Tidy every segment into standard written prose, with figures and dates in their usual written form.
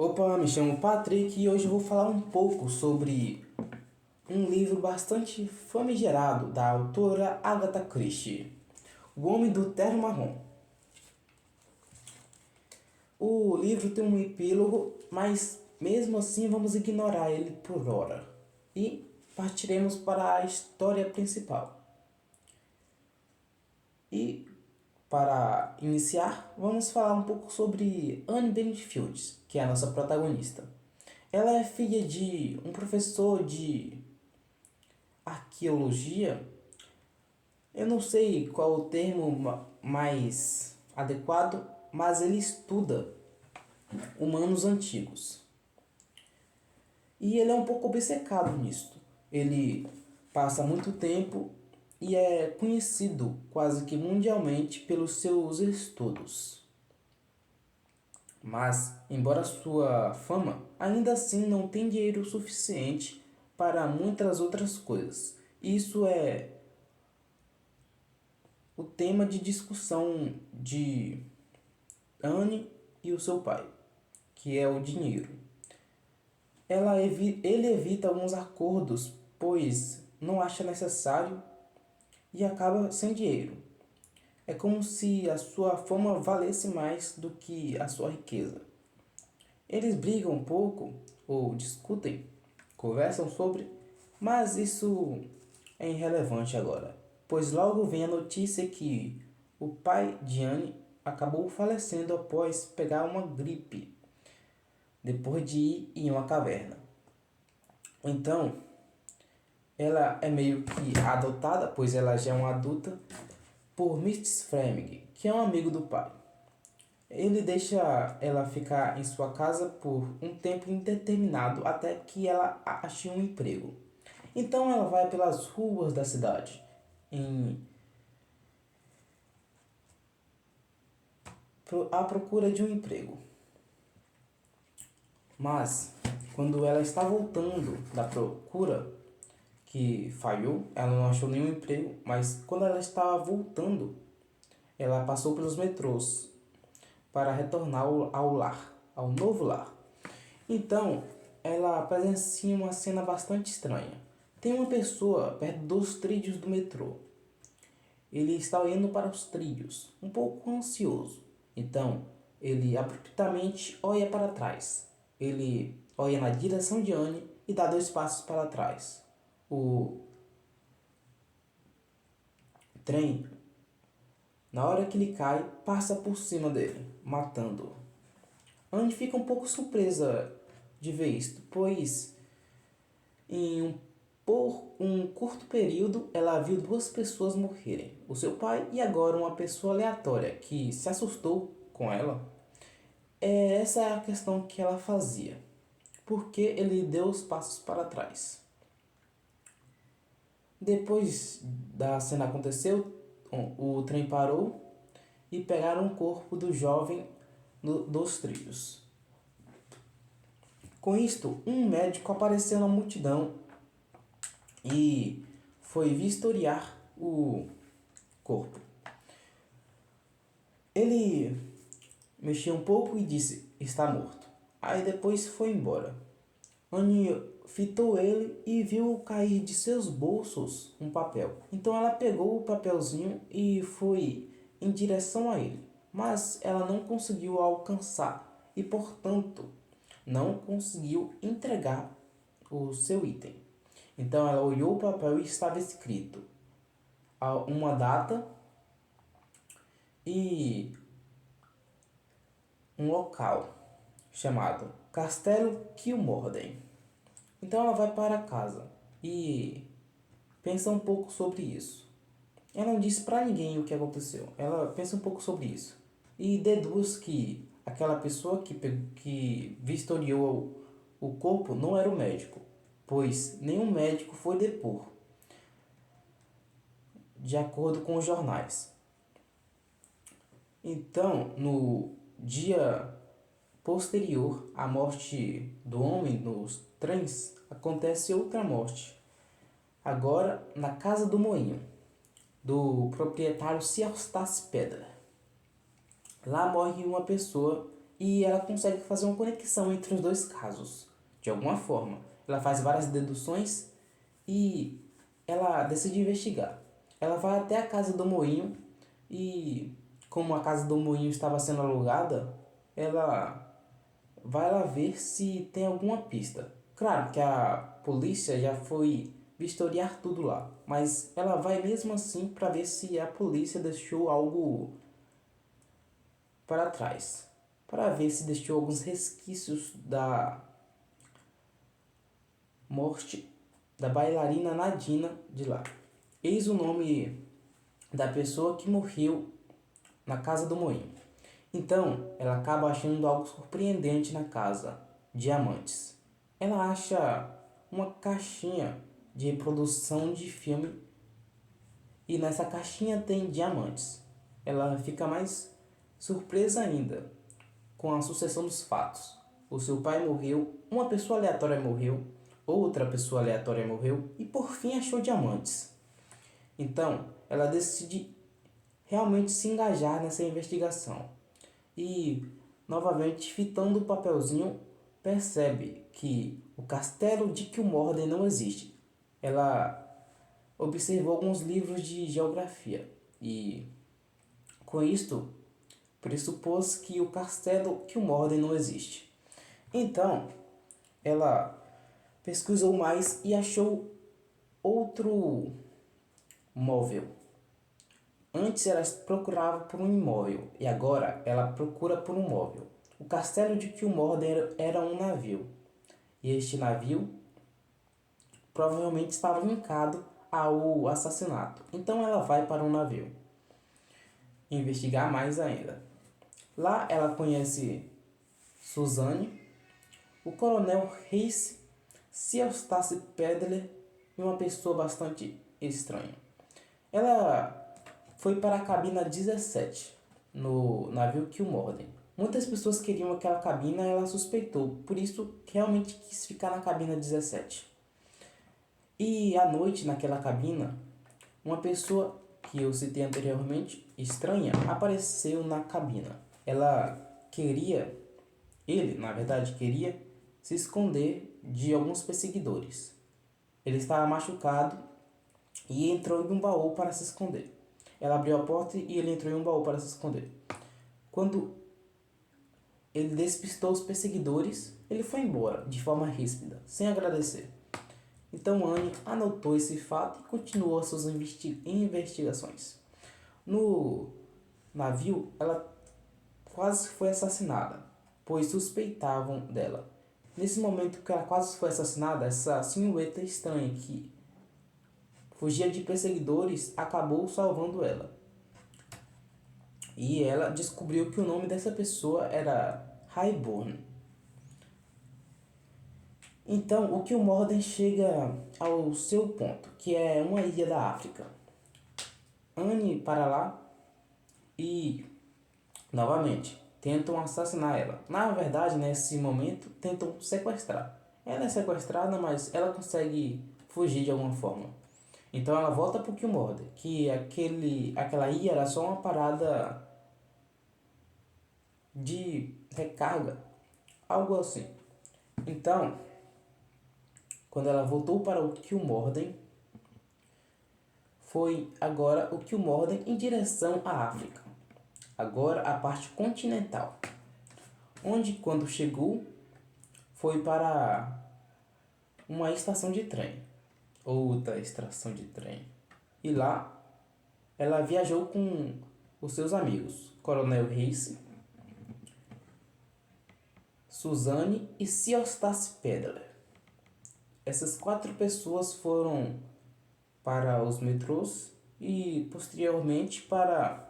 Opa, me chamo Patrick e hoje eu vou falar um pouco sobre um livro bastante famigerado da autora Agatha Christie, O Homem do Terno Marrom. O livro tem um epílogo, mas mesmo assim vamos ignorar ele por hora e partiremos para a história principal. E para iniciar, vamos falar um pouco sobre Anne Benfield, que é a nossa protagonista. Ela é filha de um professor de arqueologia. Eu não sei qual o termo mais adequado, mas ele estuda humanos antigos. E ele é um pouco obcecado nisto. Ele passa muito tempo e é conhecido quase que mundialmente pelos seus estudos. Mas, embora sua fama, ainda assim não tem dinheiro suficiente para muitas outras coisas. Isso é o tema de discussão de Anne e o seu pai, que é o dinheiro. Ele evita alguns acordos, pois não acha necessário e acaba sem dinheiro. É como se a sua fama valesse mais do que a sua riqueza. Eles brigam um pouco, ou discutem, conversam sobre, mas isso é irrelevante agora, pois logo vem a notícia que o pai de Anne acabou falecendo após pegar uma gripe, depois de ir em uma caverna. Então, ela é meio que adotada, pois ela já é uma adulta, por Mrs. Fleming, que é um amigo do pai. Ele deixa ela ficar em sua casa por um tempo indeterminado até que ela ache um emprego. Então ela vai pelas ruas da cidade à procura de um emprego. Mas quando ela está voltando da procura, que falhou, ela não achou nenhum emprego, mas quando ela estava voltando, ela passou pelos metrôs para retornar ao lar, ao novo lar. Então, ela presencia uma cena bastante estranha. Tem uma pessoa perto dos trilhos do metrô. Ele está olhando para os trilhos, um pouco ansioso. Então, ele abruptamente olha para trás. Ele olha na direção de Anne e dá 2 passos para trás. O trem, na hora que ele cai, passa por cima dele, matando-o. Anne fica um pouco surpresa de ver isto, pois por um curto período ela viu 2 pessoas morrerem, o seu pai e agora uma pessoa aleatória que se assustou com ela. Essa é a questão que ela fazia. Por que ele deu os passos para trás? Depois da cena aconteceu, o trem parou e pegaram o corpo do jovem dos trilhos. Com isto, um médico apareceu na multidão e foi vistoriar o corpo. Ele mexeu um pouco e disse: está morto. Aí depois foi embora. Anne fitou ele e viu cair de seus bolsos um papel. Então ela pegou o papelzinho e foi em direção a ele, mas ela não conseguiu alcançar e, portanto, não conseguiu entregar o seu item. Então ela olhou o papel e estava escrito uma data e um local chamado Castelo Kilmorden. Então ela vai para casa e pensa um pouco sobre isso. Ela não disse para ninguém o que aconteceu. Ela pensa um pouco sobre isso e deduz que aquela pessoa que vistoriou o corpo não era o médico, pois nenhum médico foi depor, de acordo com os jornais. Então, no dia posterior à morte do homem nos trens, acontece outra morte. Agora, na casa do moinho, do proprietário Sr. Eustace Pedra. Lá morre uma pessoa e ela consegue fazer uma conexão entre os dois casos, de alguma forma. Ela faz várias deduções e ela decide investigar. Ela vai até a casa do moinho e, como a casa do moinho estava sendo alugada, ela vai lá ver se tem alguma pista. Claro que a polícia já foi vistoriar tudo lá, mas ela vai mesmo assim para ver se a polícia deixou algo para trás, para ver se deixou alguns resquícios da morte da bailarina Nadina de lá. Eis o nome da pessoa que morreu na casa do moinho. Então, ela acaba achando algo surpreendente na casa: diamantes. Ela acha uma caixinha de reprodução de filme e nessa caixinha tem diamantes. Ela fica mais surpresa ainda com a sucessão dos fatos. O seu pai morreu, uma pessoa aleatória morreu, outra pessoa aleatória morreu e por fim achou diamantes. Então, ela decide realmente se engajar nessa investigação. E, novamente, fitando o papelzinho, percebe que o castelo de Kilmorden não existe. Ela observou alguns livros de geografia e, com isto, pressupôs que o castelo Kilmorden não existe. Então, ela pesquisou mais e achou outro móvel. Antes ela procurava por um imóvel e agora ela procura por um móvel. O castelo de Kilmorden era um navio e este navio provavelmente estava linkado ao assassinato. Então ela vai para um navio investigar mais ainda. Lá ela conhece Suzanne, o coronel Reis, Eustace Pedler e uma pessoa bastante estranha. Ela foi para a cabina 17 no navio Kilmorden. Muitas pessoas queriam aquela cabina e ela suspeitou, por isso realmente quis ficar na cabina 17. E à noite, naquela cabina, uma pessoa que eu citei anteriormente, estranha, apareceu na cabina. Ela queria, ele na verdade queria se esconder de alguns perseguidores. Ele estava machucado e entrou em um baú para se esconder. Ela abriu a porta e ele entrou em um baú para se esconder. Quando ele despistou os perseguidores, ele foi embora de forma ríspida, sem agradecer. Então Anne anotou esse fato e continuou suas investigações. No navio, ela quase foi assassinada, pois suspeitavam dela. Nesse momento que ela quase foi assassinada, essa silhueta estranha que fugia de perseguidores acabou salvando ela. E ela descobriu que o nome dessa pessoa era Highborn. Então, o Kilmorden chega ao seu ponto, que é uma ilha da África. Anne para lá e, novamente, tentam assassinar ela. Na verdade, nesse momento, tentam sequestrar. Ela é sequestrada, mas ela consegue fugir de alguma forma. Então ela volta para o Kilmorden, que aquela ilha era só uma parada de recarga, algo assim. Então, quando ela voltou para o Kilmorden, foi agora o Kilmorden em direção à África. Agora a parte continental. Onde, quando chegou, foi para uma estação de trem. Outra estação de trem. E lá, ela viajou com os seus amigos, Coronel Reis, Suzanne e Eustace Pedler. Essas 4 pessoas foram para os metrôs e posteriormente para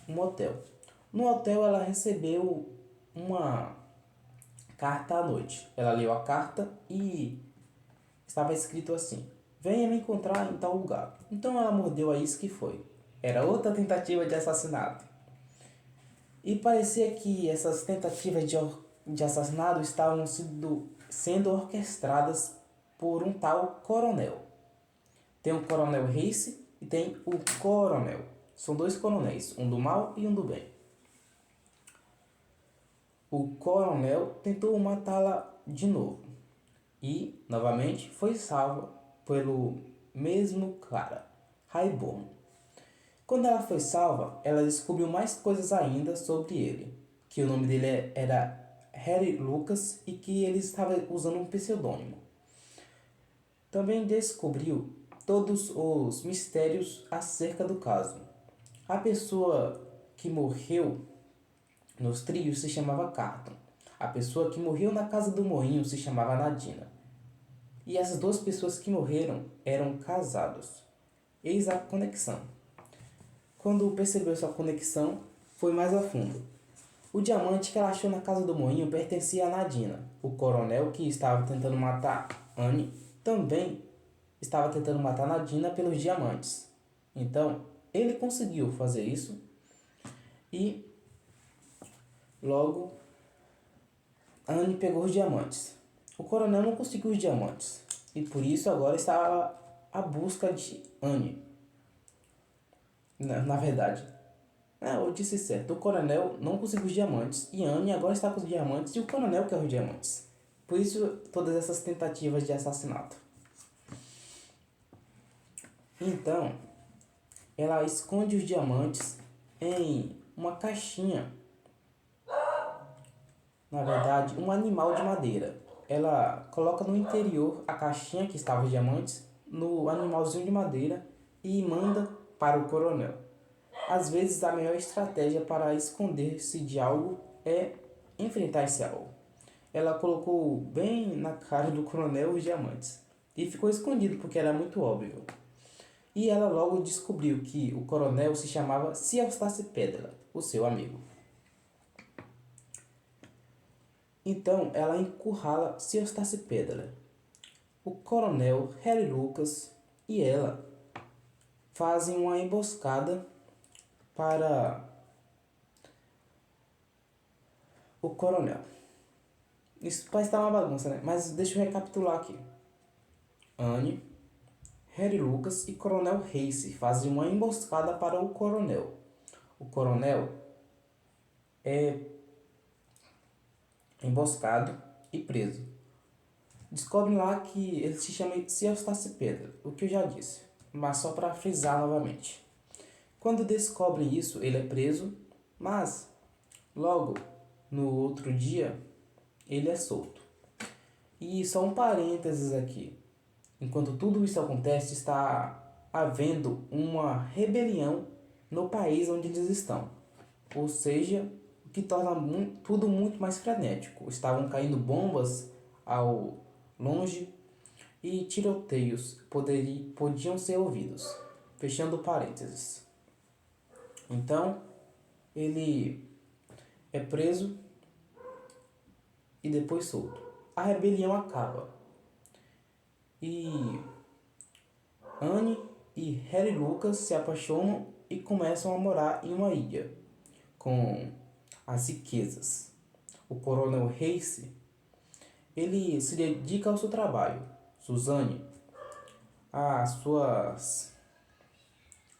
um hotel. No hotel ela recebeu uma carta à noite. Ela leu a carta e estava escrito assim: venha me encontrar em tal lugar. Então ela mordeu a isca e foi. Era outra tentativa de assassinato. E parecia que essas tentativas de assassinato estavam sendo orquestradas por um tal coronel. Tem o coronel Reis e tem o coronel. São 2 coronéis, um do mal e um do bem. o coronel tentou matá-la de novo e, novamente, foi salva pelo mesmo cara, Rayburn. Quando ela foi salva, ela descobriu mais coisas ainda sobre ele, que o nome dele era Harry Lucas e que ele estava usando um pseudônimo. Também descobriu todos os mistérios acerca do caso. A pessoa que morreu nos trios se chamava Carton. A pessoa que morreu na casa do moinho se chamava Nadina. E essas duas pessoas que morreram eram casados. Eis a conexão. Quando percebeu sua conexão, foi mais a fundo. O diamante que ela achou na casa do moinho pertencia a Nadina. O coronel que estava tentando matar Anne também estava tentando matar Nadina pelos diamantes. Então, ele conseguiu fazer isso e logo Anne pegou os diamantes. O coronel não conseguiu os diamantes e por isso agora estava à busca de Anne. Na verdade, eu disse certo. O coronel não conseguiu os diamantes e Anne agora está com os diamantes e o coronel quer os diamantes. Por isso todas essas tentativas de assassinato. Então, ela esconde os diamantes em uma caixinha. Na verdade, um animal de madeira. Ela coloca no interior a caixinha que estava os diamantes no animalzinho de madeira e manda para o coronel. Às vezes, a melhor estratégia para esconder-se de algo é enfrentar esse algo. Ela colocou bem na cara do coronel os diamantes e ficou escondido porque era muito óbvio. E ela logo descobriu que o coronel se chamava Ciostácio Pedra, o seu amigo. Então ela encurrala Ciostácio Pedra. O coronel, Harry Lucas e ela fazem uma emboscada para o coronel. Isso parece estar uma bagunça, né? Mas deixa eu recapitular aqui. Anne, Harry Lucas e Coronel Race fazem uma emboscada para o coronel. O coronel é emboscado e preso. Descobrem lá que ele se chama Ciostácio Pedra, o que eu já disse, mas só para frisar novamente. Quando descobrem isso, ele é preso, mas logo no outro dia ele é solto. E só um parênteses aqui. Enquanto tudo isso acontece, está havendo uma rebelião no país onde eles estão. Ou seja, o que torna tudo muito mais frenético. Estavam caindo bombas ao longe e tiroteios podiam ser ouvidos. Fechando parênteses. Então, ele é preso e depois solto. A rebelião acaba. E Anne e Harry Lucas se apaixonam e começam a morar em uma ilha com as riquezas. O coronel Race, ele se dedica ao seu trabalho. Suzanne,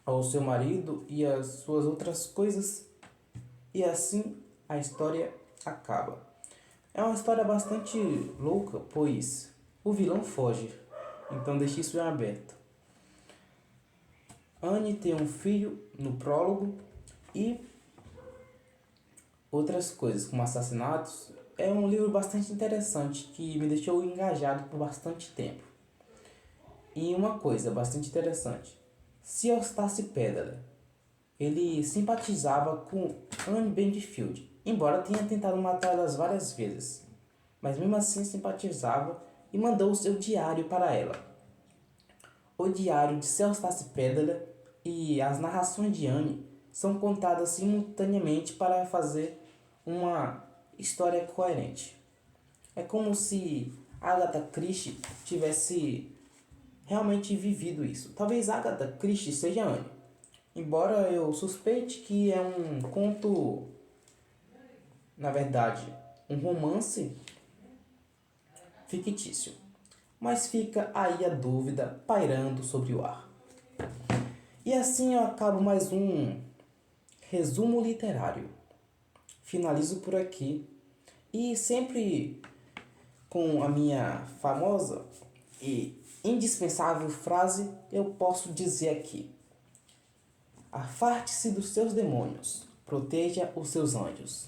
ao seu marido e às suas outras coisas. E assim a história acaba. É uma história bastante louca, pois o vilão foge. Então deixe isso em aberto. Anne tem um filho no prólogo e outras coisas, como assassinatos. É um livro bastante interessante que me deixou engajado por bastante tempo. E uma coisa bastante interessante. Ciostácio Pedra, ele simpatizava com Anne Bendifield, embora tenha tentado matá-las várias vezes. Mas mesmo assim simpatizava e mandou o seu diário para ela. O diário de Ciostácio Pedra e as narrações de Anne são contadas simultaneamente para fazer uma história coerente. É como se Agatha Christie tivesse realmente vivido isso. Talvez Agatha Christie seja Anne, embora eu suspeite que é um conto, na verdade, um romance fictício. Mas fica aí a dúvida pairando sobre o ar. E assim eu acabo mais um resumo literário. Finalizo por aqui. E sempre com a minha famosa e indispensável frase, eu posso dizer aqui: afaste-se dos seus demônios, proteja os seus anjos.